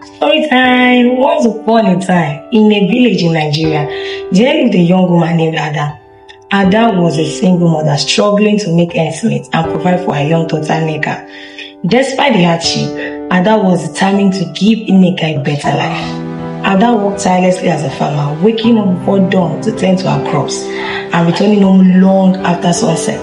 Story time! Once upon a time, in a village in Nigeria, there lived a young woman named Ada. Ada was a single mother struggling to make ends meet and provide for her young daughter Nneka. Despite the hardship, Ada was determined to give Nneka a better life. Ada worked tirelessly as a farmer, waking up before dawn to tend to her crops and returning home long after sunset.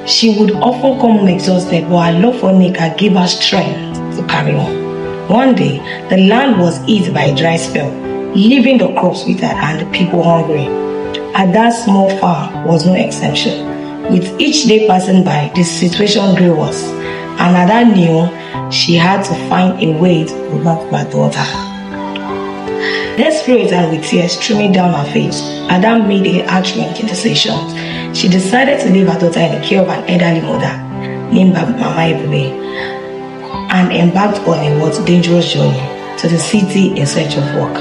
She would often come home exhausted, but her love for Nneka gave her strength to carry on. One day, the land was hit by a dry spell, leaving the crops withered and the people hungry. Ada's small farm was no exception. With each day passing by, the situation grew worse, and Ada knew she had to find a way to provide for her daughter. Desperate and with tears streaming down her face, Ada made a heart-wrenching decision. She decided to leave her daughter in the care of an elderly mother named Mama Ebube, and embarked on a dangerous journey to the city in search of work.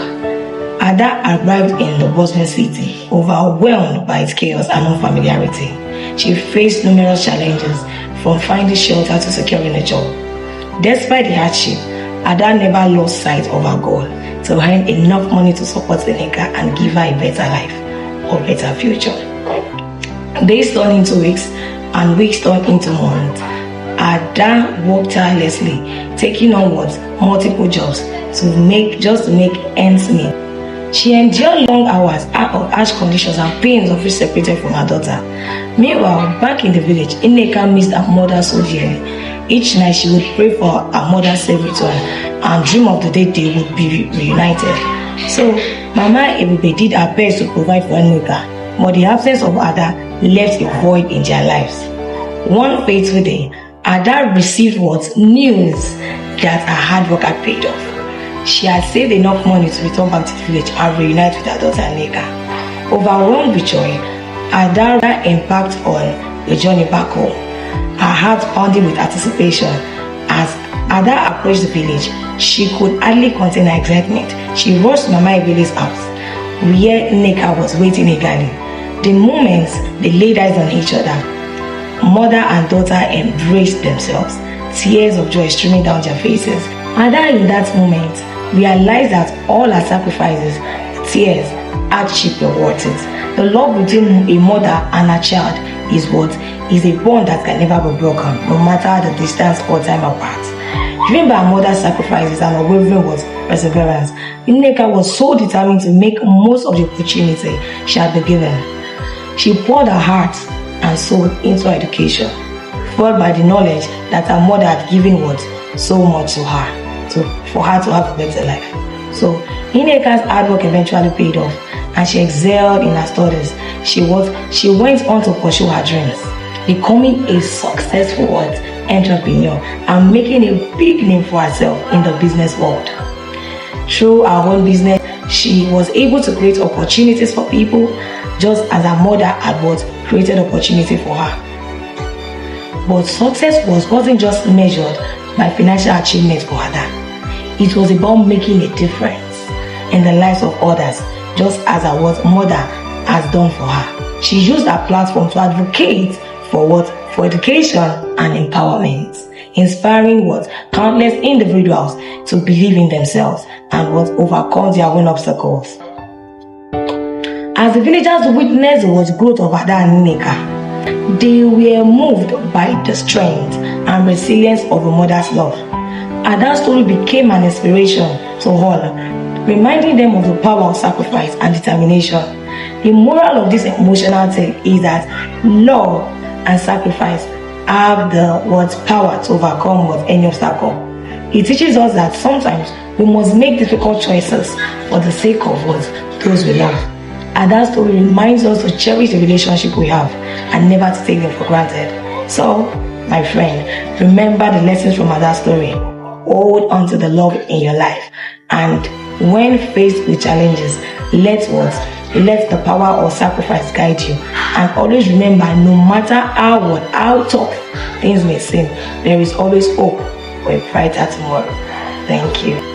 Ada arrived in the bustling city, overwhelmed by its chaos and unfamiliarity. She faced numerous challenges, from finding shelter to securing a job. Despite the hardship, Ada never lost sight of her goal to earn enough money to support Nneka and give her a better life or better future. Days turned into weeks, and weeks turned into months. Ada worked tirelessly, taking on multiple jobs to make ends meet. She endured long hours of harsh conditions and pains of being separated from her daughter. Meanwhile, back in the village, Nneka missed her mother so dearly. Each night she would pray for her mother's safe return and dream of the day they would be reunited. So, Mama Ebube did her best to provide for Nneka, but the absence of Ada left a void in their lives. One fateful day, Ada received news that her hard work had paid off. She had saved enough money to return back to the village and reunite with her daughter Nneka. Overwhelmed with joy, Ada embarked on a journey back home, her heart pounding with anticipation. As Ada approached the village, she could hardly contain her excitement. She rushed to Mama Ebene's house, where Nneka was waiting eagerly. The moment they laid eyes on each other, mother and daughter embraced themselves, tears of joy streaming down their faces. Ada in that moment realized that all her sacrifices, tears, hardship were worth it. The love between a mother and a child is a bond that can never be broken, no matter the distance or time apart. Driven by her mother's sacrifices and unwavering perseverance, Nneka was so determined to make most of the opportunity she had been given. She poured her heart and soul into her education, fueled by the knowledge that her mother had given so much to her, for her to have a better life. So Nneka's hard work eventually paid off, and she excelled in her studies. She went on to pursue her dreams, becoming a successful entrepreneur and making a big name for herself in the business world. Through her own business, she was able to create opportunities for people, just as her mother had created opportunity for her. But success wasn't just measured by financial achievement for Ada. It was about making a difference in the lives of others, just as her mother has done for her. She used her platform to advocate for education and empowerment, inspiring countless individuals to believe in themselves and overcome their own obstacles. As the villagers witnessed the growth of Ada and Nneka, they were moved by the strength and resilience of a mother's love. Ada's story became an inspiration to all, reminding them of the power of sacrifice and determination. The moral of this emotional tale is that love and sacrifice have the power to overcome any obstacle. It teaches us that sometimes we must make difficult choices for the sake of those we love. And that story reminds us to cherish the relationship we have and never to take them for granted. So, my friend, remember the lessons from Ada's story. Hold on to the love in your life, and when faced with challenges, let the power of sacrifice guide you. And always remember, no matter how tough things may seem, there is always hope for a brighter tomorrow. Thank you.